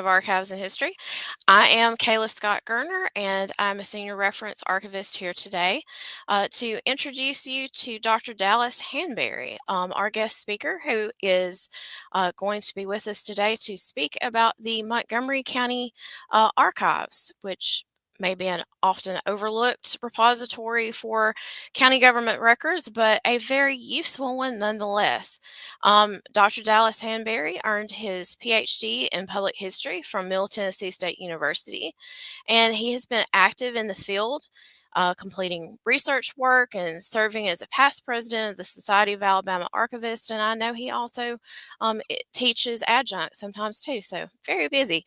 of Archives and History. I am Kayla Scott Gerner, and I'm a senior reference archivist here today to introduce you to Dr. Dallas Hanbury, our guest speaker, who is going to be with us today to speak about the Montgomery County Archives, which may be an often overlooked repository for county government records, but a very useful one nonetheless. Dr. Dallas Hanbury earned his PhD in public history from Middle Tennessee State University, and he has been active in the field, completing research work and serving as a past president of the Society of Alabama Archivists. And I know he also teaches adjunct sometimes too, so very busy.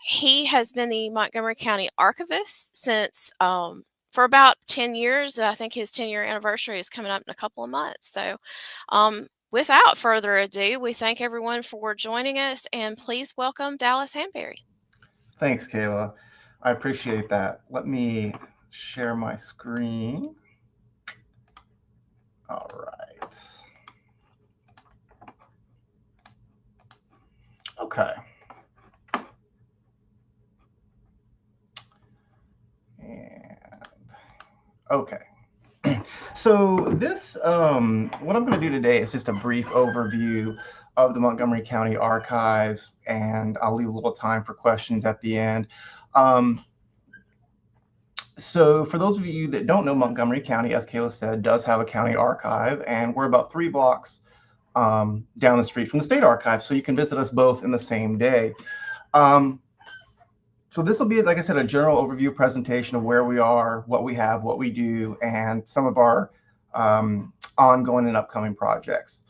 He has been the Montgomery County Archivist since for about 10 years. I think his 10-year anniversary is coming up in a couple of months. So without further ado, we thank everyone for joining us, and please welcome Dallas Hanbury. Thanks, Kayla. I appreciate that. Let me share my screen. All right. Okay. And okay. So this, what I'm going to do today is just a brief overview of the Montgomery County Archives, and I'll leave a little time for questions at the end. So for those of you that don't know, Montgomery County, as Kayla said, does have a county archive, and we're about 3 blocks down the street from the state archive, so you can visit us both in the same day. So this will be, like I said, a general overview presentation of where we are, what we have, what we do, and some of our ongoing and upcoming projects.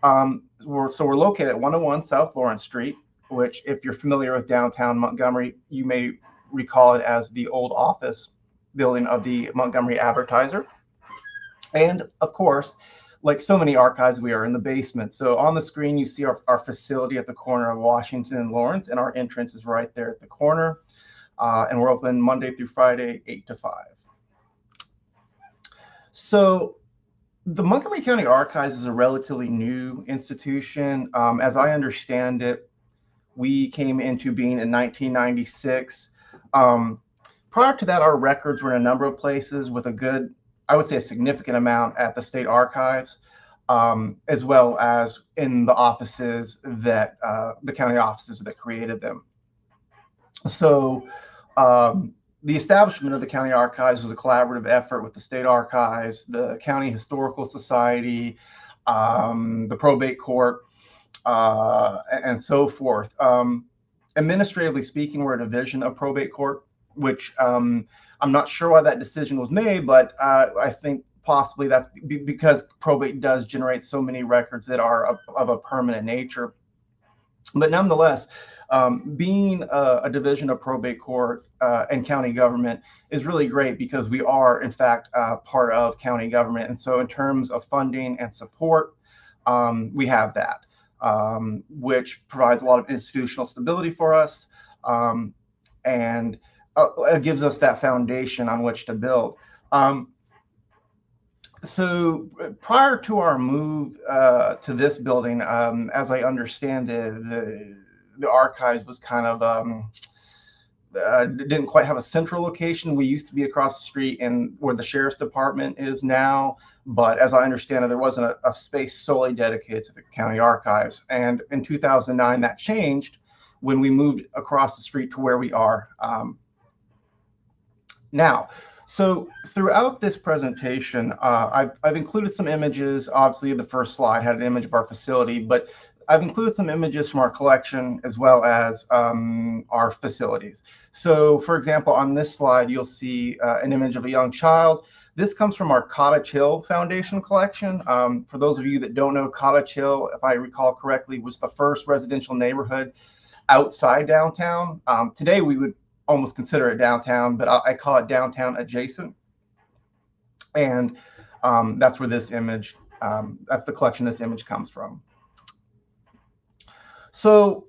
We're located at 101 South Lawrence Street, which, if you're familiar with downtown Montgomery, you may recall it as the old office building of the Montgomery Advertiser. And of course, like so many archives, we are in the basement. So on the screen, you see our facility at the corner of Washington and Lawrence, and our entrance is right there at the corner. And we're open Monday through Friday, 8 to 5. So the Montgomery County Archives is a relatively new institution. As I understand it, we came into being in 1996. Prior to that, our records were in a number of places with a good, I would say a significant amount at the state archives, as well as in the offices that, the county offices that created them. So the establishment of the county archives was a collaborative effort with the state archives, the County Historical Society, the probate court, and so forth. Administratively speaking, we're a division of probate court, which I'm not sure why that decision was made, but I think possibly that's because probate does generate so many records that are of a permanent nature. But nonetheless, being a division of probate court and county government is really great because we are, in fact, part of county government. And so in terms of funding and support, we have that, which provides a lot of institutional stability for us, and it gives us that foundation on which to build. So prior to our move to this building, as I understand it, the archives was kind of didn't quite have a central location. We used to be across the street and where the sheriff's department is now, but as I understand it, there wasn't a space solely dedicated to the county archives. And in 2009, that changed when we moved across the street to where we are now. So throughout this presentation, I've included some images. Obviously, the first slide had an image of our facility, but I've included some images from our collection as well as our facilities. So for example, on this slide, you'll see an image of a young child. This comes from our Cottage Hill Foundation collection. For those of you that don't know, Cottage Hill, if I recall correctly, was the first residential neighborhood outside downtown. Today, we would almost consider it downtown, but I call it downtown adjacent. And that's where this image, that's the collection this image comes from. So,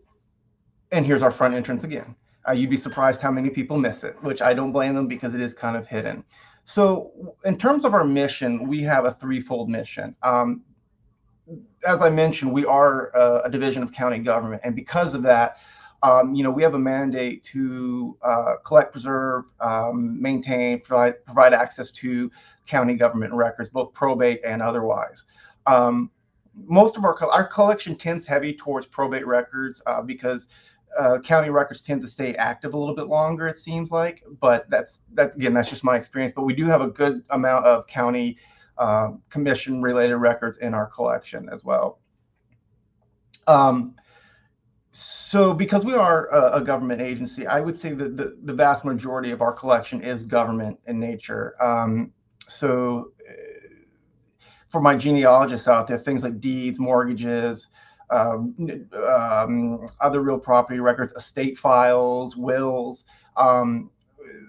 and here's our front entrance again. You'd be surprised how many people miss it, which I don't blame them because it is kind of hidden. So in terms of our mission, we have a threefold mission. As I mentioned, we are a division of county government, and because of that, We have a mandate to collect, preserve, maintain, provide access to county government records, both probate and otherwise. Most of our collection tends heavy towards probate records because county records tend to stay active a little bit longer, it seems like. But that's just my experience. But we do have a good amount of county commission related records in our collection as well. So because we are a government agency, I would say that the vast majority of our collection is government in nature. So for my genealogists out there, things like deeds, mortgages, other real property records, estate files, wills,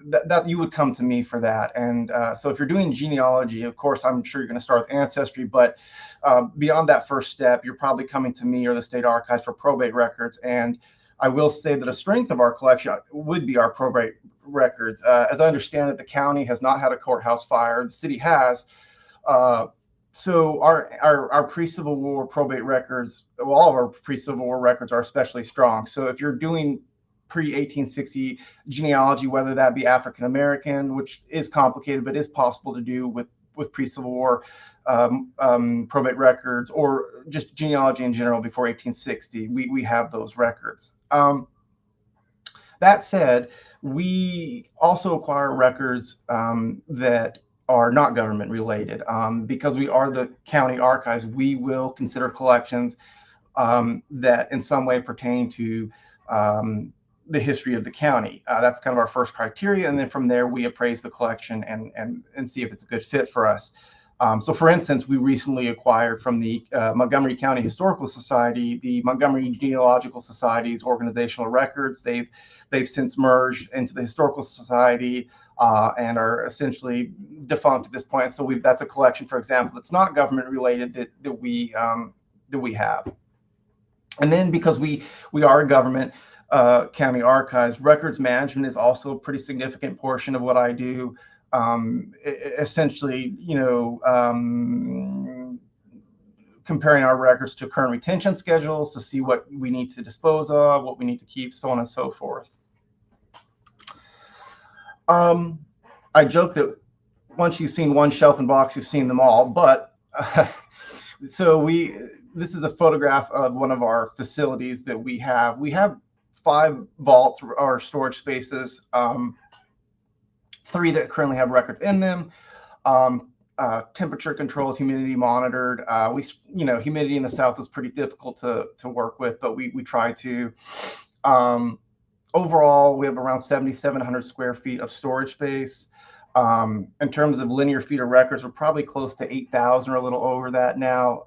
that you would come to me for that. And so if you're doing genealogy, of course, I'm sure you're going to start with ancestry, but beyond that first step, you're probably coming to me or the state archives for probate records. And I will say that a strength of our collection would be our probate records. As I understand it, the county has not had a courthouse fire. The city has. So our pre-Civil War probate records, well, all of our pre-Civil War records are especially strong. So if you're doing pre-1860 genealogy, whether that be African American, which is complicated but is possible to do with pre-Civil War probate records, or just genealogy in general before 1860, we have those records. That said, we also acquire records that are not government related. Because we are the county archives, we will consider collections that in some way pertain to the history of the county. That's kind of our first criteria. And then from there, we appraise the collection and see if it's a good fit for us. So for instance, we recently acquired from the Montgomery County Historical Society, the Montgomery Genealogical Society's organizational records. They've since merged into the Historical Society and are essentially defunct at this point. So that's a collection, for example, that's not government related that we have. And then because we are a government county archives, records management is also a pretty significant portion of what I do. Essentially, comparing our records to current retention schedules to see what we need to dispose of, what we need to keep, so on and so forth. I joke that once you've seen one shelf and box, you've seen them all. But so this is a photograph of one of our facilities that we have. We have 5 vaults or storage spaces. 3 that currently have records in them, temperature controlled, humidity monitored. Humidity in the South is pretty difficult to work with, but we try to. Overall, we have around 7,700 square feet of storage space. In terms of linear feet of records, we're probably close to 8,000 or a little over that now.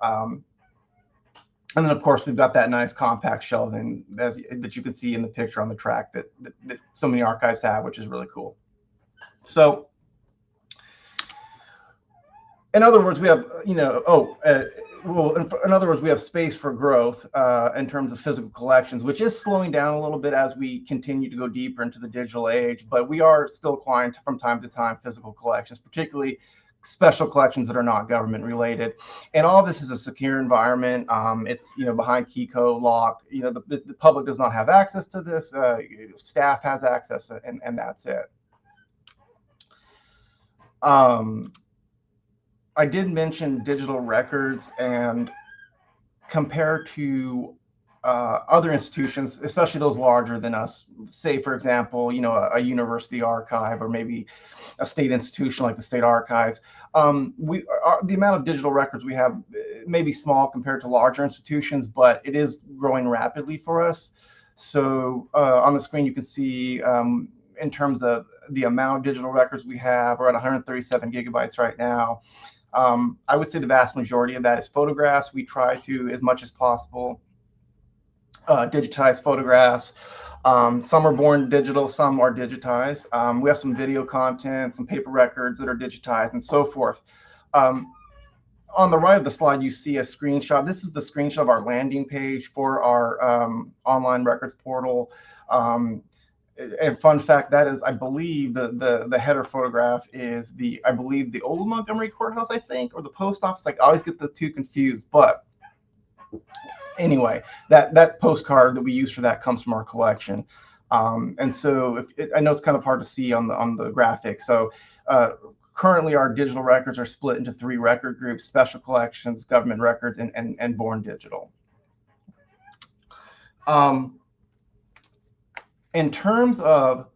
And then, of course, we've got that nice compact shelving that you can see in the picture on the track that so many archives have, which is really cool. So, in other words, we have, in other words, we have space for growth in terms of physical collections, which is slowing down a little bit as we continue to go deeper into the digital age. But we are still acquiring from time to time physical collections, particularly special collections that are not government related. And all this is a secure environment. It's behind key code, locked. The public does not have access to this. Staff has access, and that's it. I did mention digital records, and compared to other institutions, especially those larger than us, say, for example, a university archive or maybe a state institution like the state archives, the amount of digital records we have may be small compared to larger institutions, but it is growing rapidly for us. So on the screen, you can see in terms of the amount of digital records we have, we're at 137 gigabytes right now. I would say the vast majority of that is photographs. We try to, as much as possible, digitize photographs. Some are born digital, some are digitized. We have some video content, some paper records that are digitized, and so forth. On the right of the slide, you see a screenshot. This is the screenshot of our landing page for our online records portal. And fun fact, that is, I believe, the header photograph is the old Montgomery Courthouse, I think, or the post office. I always get the two confused. But Anyway, that postcard that we use for that comes from our collection. And so I know it's kind of hard to see on the graphic. So currently our digital records are split into three record groups: special collections, government records, and born digital. Um, in terms of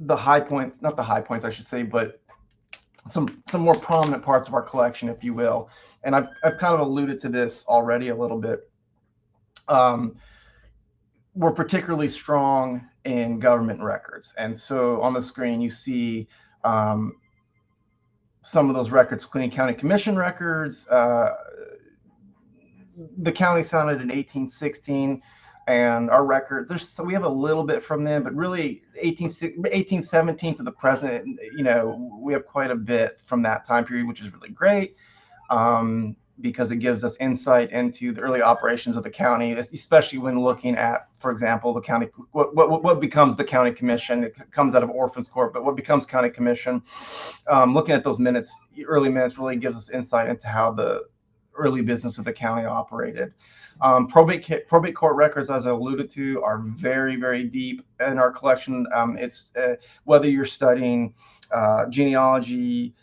the high points, not the high points, I should say, but some more prominent parts of our collection, if you will. And I've kind of alluded to this already a little bit. Um, we're particularly strong in government records. And so on the screen, you see some of those records: Clean County Commission records. The county's founded in 1816, and our records, we have a little bit from them, but really 1817 to the present, we have quite a bit from that time period, which is really great. Because it gives us insight into the early operations of the county, especially when looking at, for example, the county, what becomes the county commission. It comes out of Orphans Court, but what becomes county commission. Looking at those minutes, early minutes, really gives us insight into how the early business of the county operated. Probate court records, as I alluded to, are very, very deep in our collection. It's whether you're studying genealogy,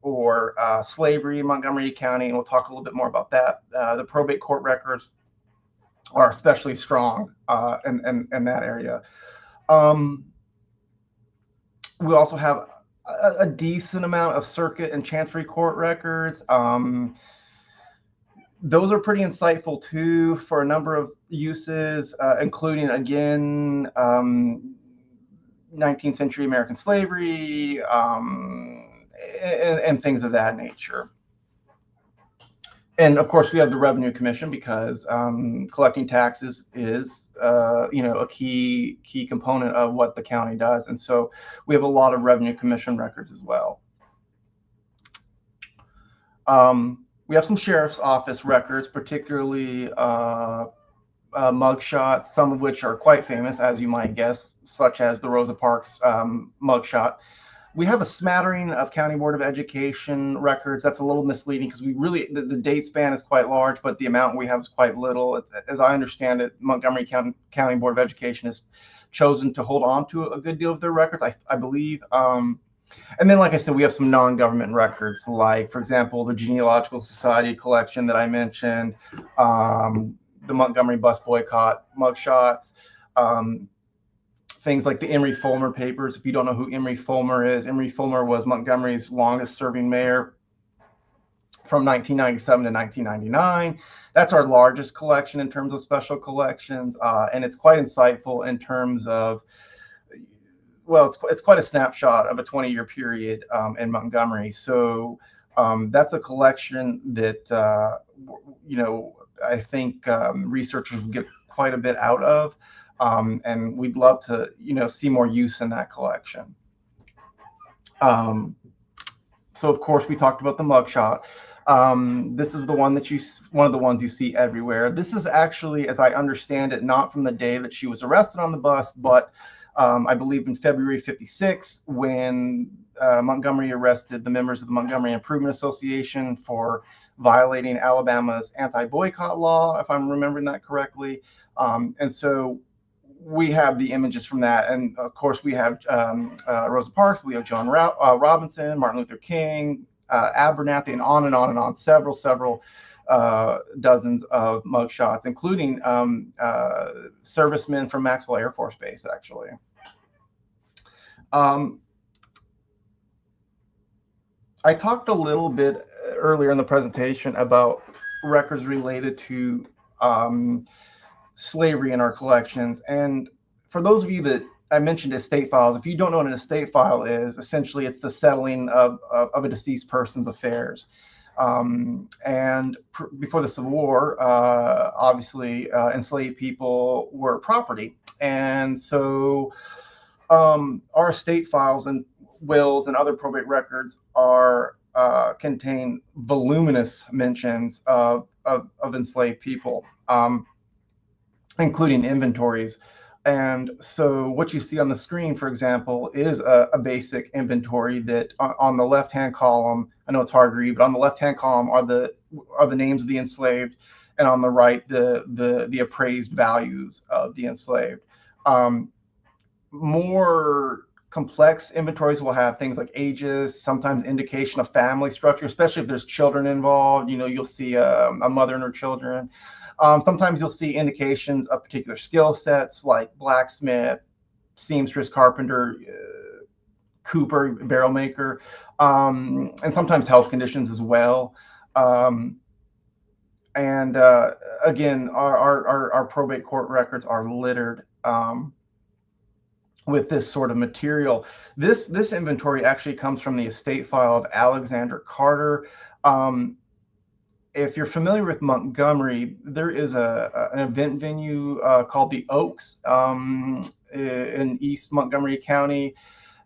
or slavery in Montgomery County, and we'll talk a little bit more about that. The probate court records are especially strong in that area. We also have a decent amount of circuit and chancery court records. Those are pretty insightful too for a number of uses, including, again, 19th century American slavery, and things of that nature. And of course, we have the Revenue Commission, because collecting taxes is a key component of what the county does. And so we have a lot of Revenue Commission records as well. We have some sheriff's office records, particularly mugshots, some of which are quite famous, as you might guess, such as the Rosa Parks mugshot. We have a smattering of County Board of Education records. That's a little misleading, because the date span is quite large, but the amount we have is quite little. As I understand it, Montgomery County Board of Education has chosen to hold on to a good deal of their records, I believe. And then, like I said, we have some non-government records, like, for example, the Genealogical Society collection that I mentioned, the Montgomery bus boycott mugshots, things like the Emery Fulmer papers. If you don't know who Emery Fulmer is, Emery Fulmer was Montgomery's longest serving mayor from 1997 to 1999. That's our largest collection in terms of special collections, and it's quite insightful in terms of, well, it's quite a snapshot of a 20-year period in Montgomery. So that's a collection that I think researchers will get quite a bit out of. And we'd love to, see more use in that collection. So of course we talked about the mugshot. This is one of the ones you see everywhere. This is actually, as I understand it, not from the day that she was arrested on the bus, but I believe in February '56, when Montgomery arrested the members of the Montgomery Improvement Association for violating Alabama's anti-boycott law, if I'm remembering that correctly. And so we have the images from that. And of course, we have Rosa Parks, we have John Robinson, Martin Luther King, Abernathy, and on and on and on. Several dozens of mugshots, including servicemen from Maxwell Air Force Base, actually. I talked a little bit earlier in the presentation about records related to slavery in our collections. And for those of you that I mentioned estate files, if you don't know what an estate file is, essentially it's the settling of a deceased person's affairs. And before the Civil War, obviously enslaved people were property. And so our estate files and wills and other probate records contain voluminous mentions of enslaved people, including inventories. And so what you see on the screen, for example, is a basic inventory that on the left-hand column, I know it's hard to read, but on the left-hand column are the are the names of the enslaved, and on the right the appraised values of the enslaved. Um, More complex inventories will have things like ages, sometimes indication of family structure, especially if there's children involved. You'll see a mother and her children. Sometimes you'll see indications of particular skill sets like blacksmith, seamstress, carpenter, cooper, barrel maker, and sometimes health conditions as well. Um, and Again, our probate court records are littered with this sort of material. This inventory actually comes from the estate file of Alexander Carter. Um, if you're familiar with Montgomery, there is an event venue called the Oaks in East Montgomery County,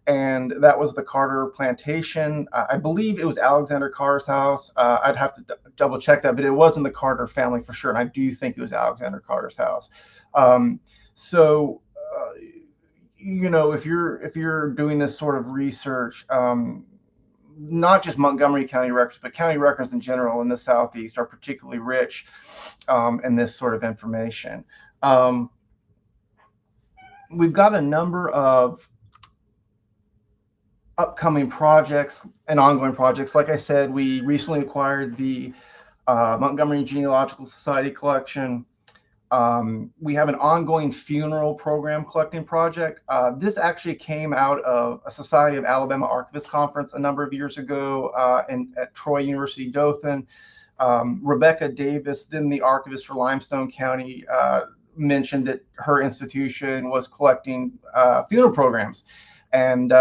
and that was the Carter plantation. I believe it was Alexander Carter's house. I'd have to double check that, but it was in the Carter family for sure, and I do think it was Alexander Carter's house. Um, so, if you're doing this sort of research, not just Montgomery County records, but county records in general in the Southeast are particularly rich in this sort of information. We've got a number of upcoming projects and ongoing projects. Like I said, we recently acquired the Montgomery Genealogical Society collection. We have an ongoing funeral program collecting project. This actually came out of a Society of Alabama Archivists conference a number of years ago at Troy University, Dothan. Rebecca Davis, then the archivist for Limestone County, mentioned that her institution was collecting funeral programs. And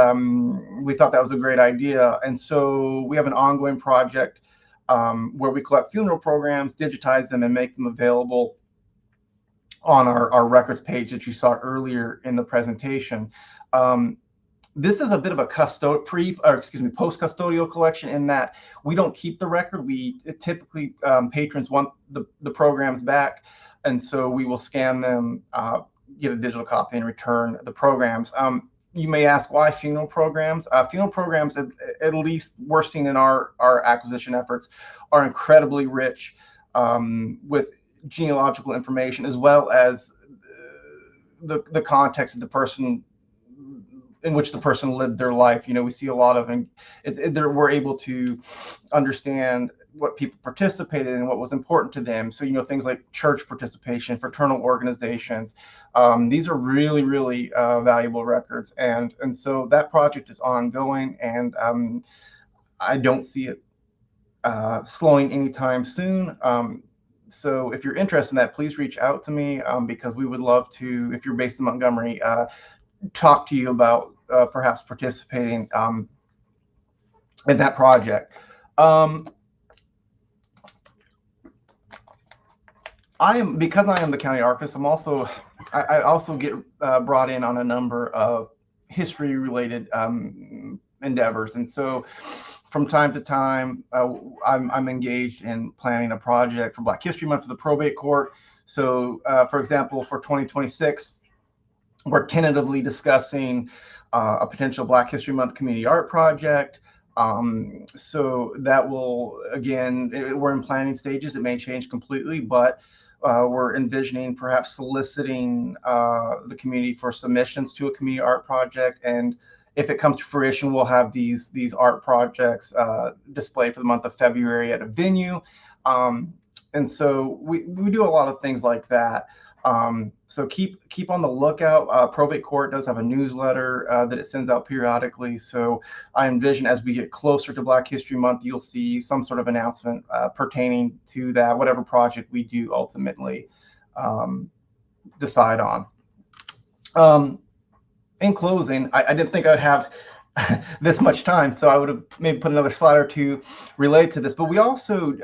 we thought that was a great idea. And so we have an ongoing project where we collect funeral programs, digitize them, and make them available on our records page that you saw earlier in the presentation. This is a bit of a post-custodial collection in that we don't keep the record. We typically, patrons want the programs back, and so we will scan them, get a digital copy, and return the programs. You may ask, why funeral programs? Funeral programs, at least we're seeing in our acquisition efforts, are incredibly rich with genealogical information, as well as the context of the person in which the person lived their life. We see a lot of, and we're able to understand what people participated in, what was important to them. So, things like church participation, fraternal organizations. These are really, really valuable records. And so that project is ongoing, and I don't see it slowing anytime soon. So if you're interested in that, please reach out to me because we would love to, if you're based in Montgomery, talk to you about perhaps participating in that project. Because I am the county archivist, I also get brought in on a number of history related endeavors. And so from time to time, I'm engaged in planning a project for Black History Month for the probate court. So for example, for 2026, we're tentatively discussing a potential Black History Month community art project. So that will, again, we're in planning stages. It may change completely, but we're envisioning perhaps soliciting the community for submissions to a community art project. And if it comes to fruition, we'll have these art projects displayed for the month of February at a venue. And so we do a lot of things like that. So keep on the lookout. Probate Court does have a newsletter that it sends out periodically. So I envision as we get closer to Black History Month, you'll see some sort of announcement pertaining to that, whatever project we do ultimately decide on. In closing, I didn't think I'd have this much time, so I would have maybe put another slide or two related to this. But we also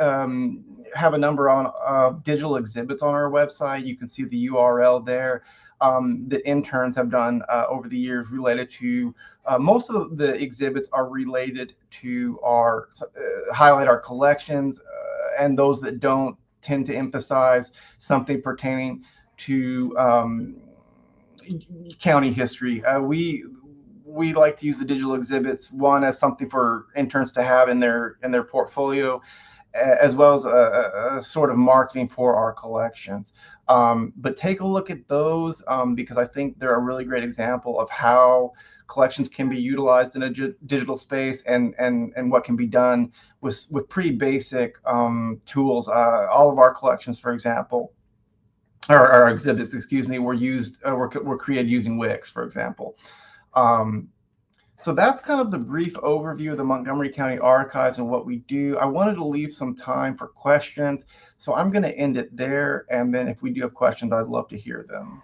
have a number of digital exhibits on our website. You can see the URL there that interns have done over the years related to, most of the exhibits are related to highlight our collections, and those that don't tend to emphasize something pertaining to county history. We like to use the digital exhibits, one, as something for interns to have in their portfolio, as well as a sort of marketing for our collections. But take a look at those because I think they're a really great example of how collections can be utilized in a digital space and what can be done with pretty basic tools. All of our collections, for example, or our exhibits, excuse me, were created using Wix, for example. Um, so that's kind of the brief overview of the Montgomery County Archives and what we do. I wanted to leave some time for questions, so I'm going to end it there. And then if we do have questions, I'd love to hear them.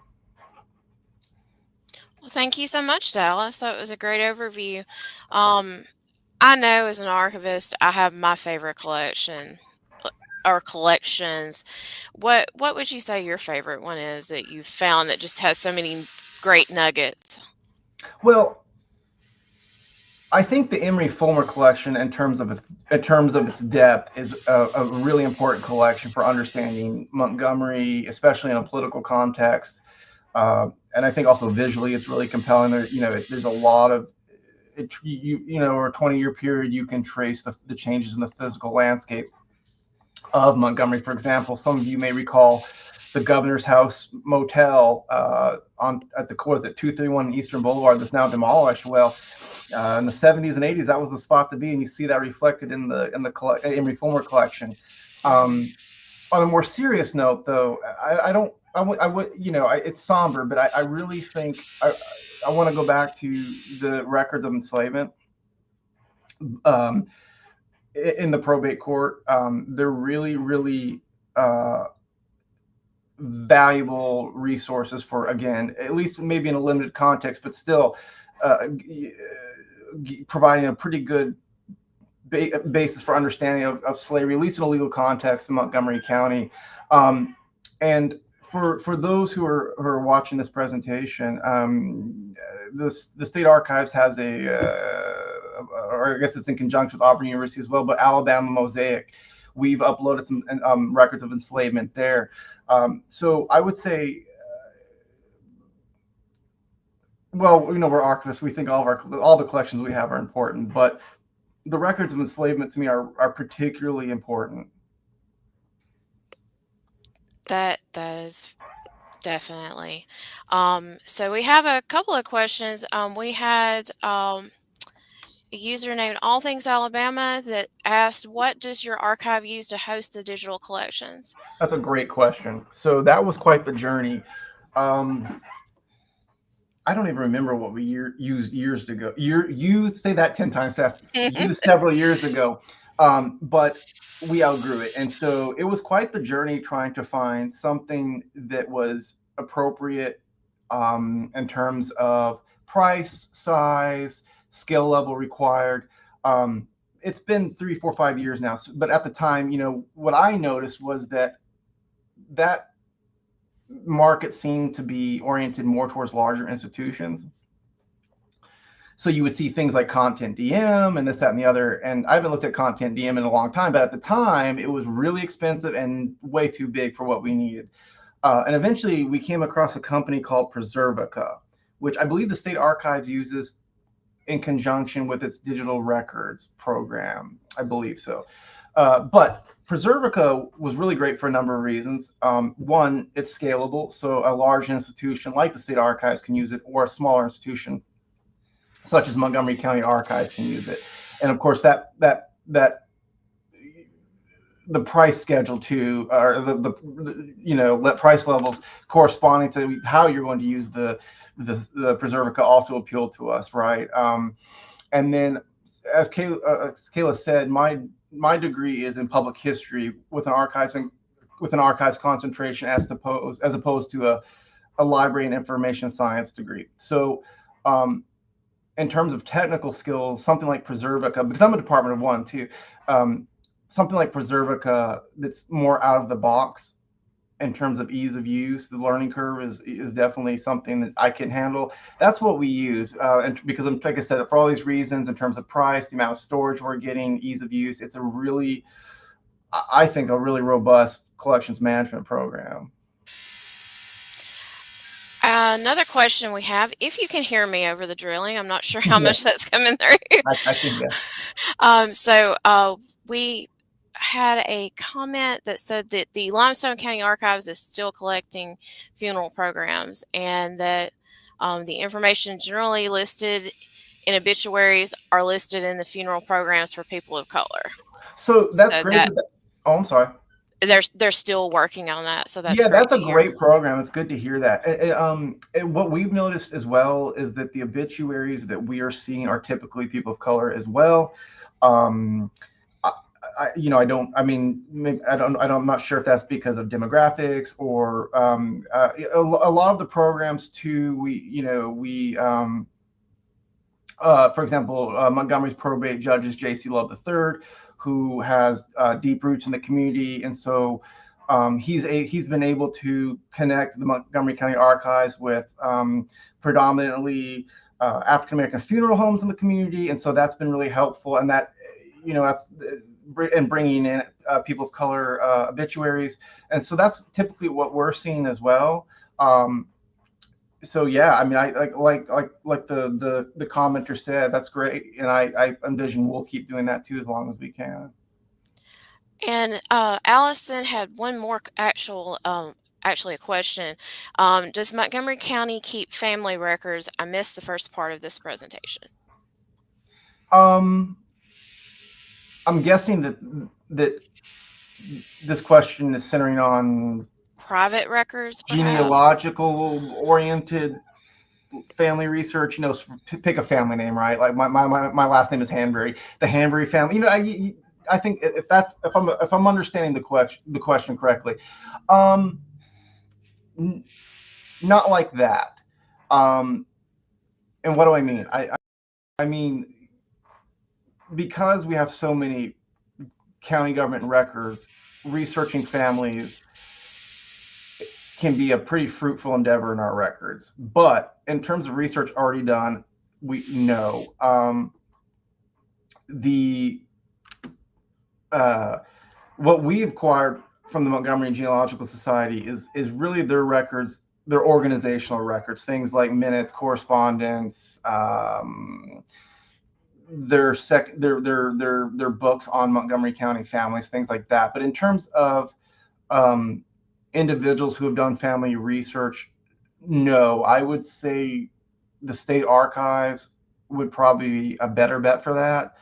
Well, thank you so much, Dallas. That was a great overview. Um, I know as an archivist, I have my favorite collection or collections. What would you say your favorite one is that you've found that just has so many great nuggets? Well, I think the Emery Fulmer collection, in terms of its depth, is a really important collection for understanding Montgomery, especially in a political context. And I think also visually, it's really compelling. There's a lot of over a 20-year period, you can trace the changes in the physical landscape of Montgomery. For example, some of you may recall the Governor's House Motel on at the was it 231 Eastern Boulevard that's now demolished. Well, in the 70s and 80s, that was the spot to be, and you see that reflected in the Emery Fulmer collection. Hmm. On a more serious note, though, I don't. I would, it's somber, but I really think I want to go back to the records of enslavement. Um, in the probate court. They're really, really valuable resources for, again, at least maybe in a limited context, but still providing a pretty good basis for understanding of slavery, at least in a legal context in Montgomery County. And for those who are watching this presentation, the State Archives has or I guess it's in conjunction with Auburn University as well, but Alabama Mosaic. We've uploaded some records of enslavement there. So I would say, well, we're archivists. We think all the collections we have are important, but the records of enslavement to me are particularly important. That is definitely. So we have a couple of questions. We had a user named All Things Alabama that asked, "What does your archive use to host the digital collections?" That's a great question. So that was quite the journey. Um, I don't even remember what we used years ago. You say that 10 times fast. Used several years ago, but we outgrew it, and so it was quite the journey trying to find something that was appropriate in terms of price, size, skill level required. It's been 3, 4, 5 years now, but at the time, what I noticed was that market seemed to be oriented more towards larger institutions. So you would see things like Content DM and this, that, and the other. And I haven't looked at Content DM in a long time, but at the time it was really expensive and way too big for what we needed. And eventually we came across a company called Preservica, which I believe the State Archives uses in conjunction with its digital records program. I believe so. But Preservica was really great for a number of reasons. One, it's scalable, so a large institution like the State Archives can use it, or a smaller institution such as Montgomery County Archives can use it. And of course, that the price schedule too, or the price levels corresponding to how you're going to use the Preservica also appealed to us, right? And then, as Kayla said, my degree is in public history with an archives concentration as opposed to a library and information science degree. So in terms of technical skills, something like Preservica, because I'm a Department of One too, something like Preservica that's more out of the box in terms of ease of use, the learning curve is definitely something that I can handle. That's what we use, and because like I said, for all these reasons, in terms of price, the amount of storage we're getting, ease of use, it's I think, a really robust collections management program. Another question we have, if you can hear me over the drilling, I'm not sure how Yeah, much that's coming through. I can, yes. So we had a comment that said that the Limestone County Archives is still collecting funeral programs, and that the information generally listed in obituaries are listed in the funeral programs for people of color. So that's So great. that Oh, I'm sorry. they're still working on that. So that's Yeah, great that's to a hear. great program. It's good to hear that. And what we've noticed as well is that the obituaries that we are seeing are typically people of color as well. Um, I, I don't. I mean, I'm not sure if that's because of demographics or a lot of the programs too. For example, Montgomery's probate judge is J.C. Love III, who has deep roots in the community, and so he's been able to connect the Montgomery County Archives with predominantly African American funeral homes in the community, and so that's been really helpful. And that that's and bringing in people of color obituaries, and so that's typically what we're seeing as well. So yeah, I mean, I like the commenter said, that's great, and I envision we'll keep doing that too as long as we can. And Allison had one more actually a question. Does Montgomery County keep family records? I missed the first part of this presentation. Um, I'm guessing that this question is centering on Private records, perhaps? genealogical oriented family research. Pick a family name, right? Like my last name is Hanbury, the Hanbury family. I think if I'm understanding the question correctly, um, not like that. Um, and what do I mean? I mean, because we have so many county government records, researching families can be a pretty fruitful endeavor in our records. But in terms of research already done, we know the what we've acquired from the Montgomery Genealogical Society is really their records, their organizational records, things like minutes, correspondence, their books on Montgomery County families, things like that. But in terms of um, individuals who have done family research, no, I would say the state archives would probably be a better bet for that,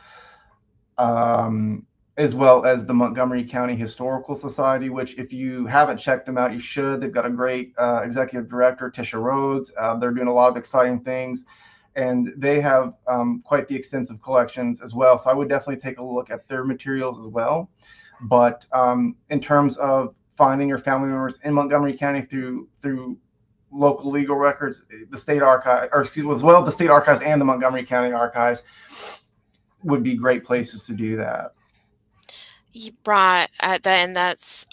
um, as well as the Montgomery County Historical Society, which if you haven't checked them out, you should. They've got a great executive director, Tisha Rhodes. They're doing a lot of exciting things, and they have quite the extensive collections as well. So I would definitely take a look at their materials as well. But in terms of finding your family members in Montgomery County through local legal records, the state archive, or excuse me, as well the state archives and the Montgomery County Archives would be great places to do that. Right, and that's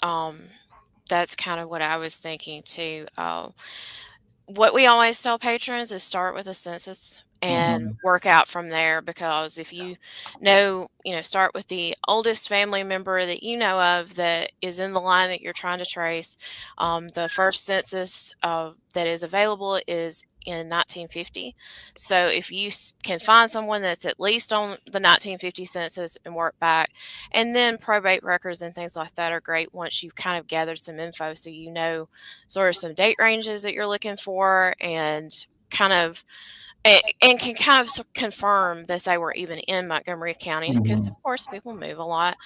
kind of what I was thinking too. What we always tell patrons is start with a census and Mm-hmm. work out from there, because if start with the oldest family member that you know of that is in the line that you're trying to trace. The first census that is available is in 1950. So if you can find someone that's at least on the 1950 census and work back, and then probate records and things like that are great once you've kind of gathered some info, so you know sort of some date ranges that you're looking for, and kind of and can kind of confirm that they were even in Montgomery County, because Mm-hmm. of course people move a lot.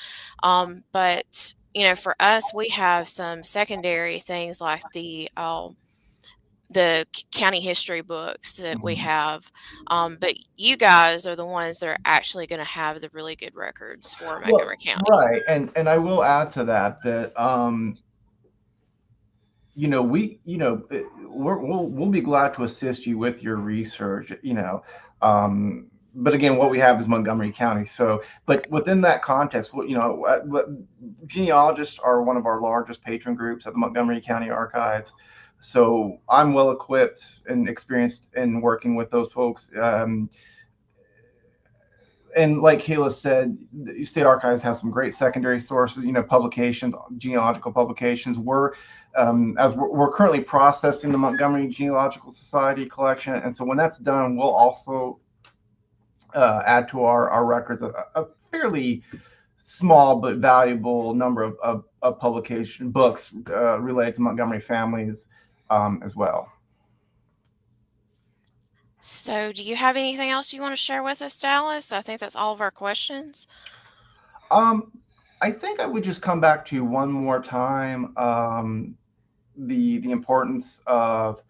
But for us, we have some secondary things like the county history books that we Mm-hmm. have. But you guys are the ones that are actually going to have the really good records for Well, Montgomery County. right, and I will add to that we we'll be glad to assist you with your research. But again, what we have is Montgomery County. So, but Right. within that context, genealogists are one of our largest patron groups at the Montgomery County Archives. So I'm well equipped and experienced in working with those folks. And like Kayla said, the State Archives has some great secondary sources, publications, genealogical publications. We're currently processing the Montgomery Genealogical Society collection, and so when that's done, we'll also add to our records a fairly small but valuable number of publication books related to Montgomery families as well. So, do you have anything else you want to share with us, Dallas? I think that's all of our questions. Um, I think I would just come back to one more time the importance of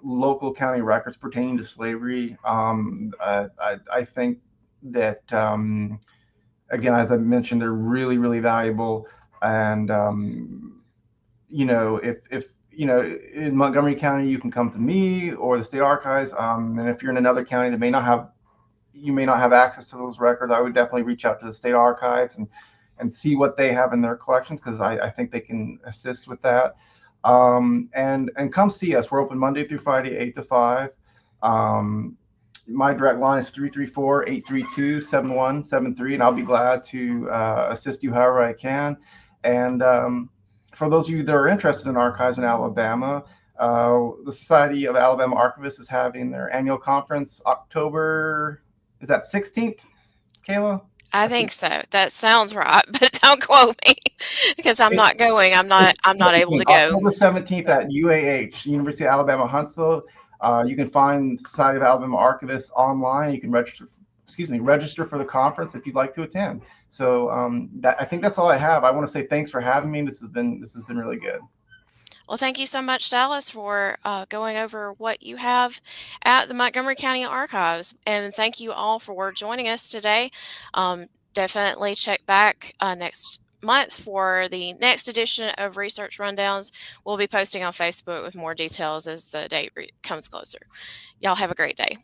local county records pertaining to slavery. I think that again, as I mentioned, they're really really valuable, and if in Montgomery County, you can come to me or the state archives, and if you're in another county that may not have access to those records, I would definitely reach out to the state archives and see what they have in their collections, because I think they can assist with that. And come see us. We're open Monday through Friday, 8 to 5. My direct line is 334-832-7173, and I'll be glad to assist you however I can. And for those of you that are interested in archives in Alabama, the Society of Alabama Archivists is having their annual conference October, is that 16th, Kayla? I I think think so. That sounds right, but don't quote me because I'm it's not going. it's I'm not able to go. October 17th at UAH, University of Alabama, Huntsville. You can find Society of Alabama Archivists online. You can register for the conference if you'd like to attend. So I think that's all I have. I want to say thanks for having me. This has been really good. Well, thank you so much, Dallas, for going over what you have at the Montgomery County Archives. And thank you all for joining us today. Definitely check back next month for the next edition of Research Rundowns. We'll be posting on Facebook with more details as the date comes closer. Y'all have a great day.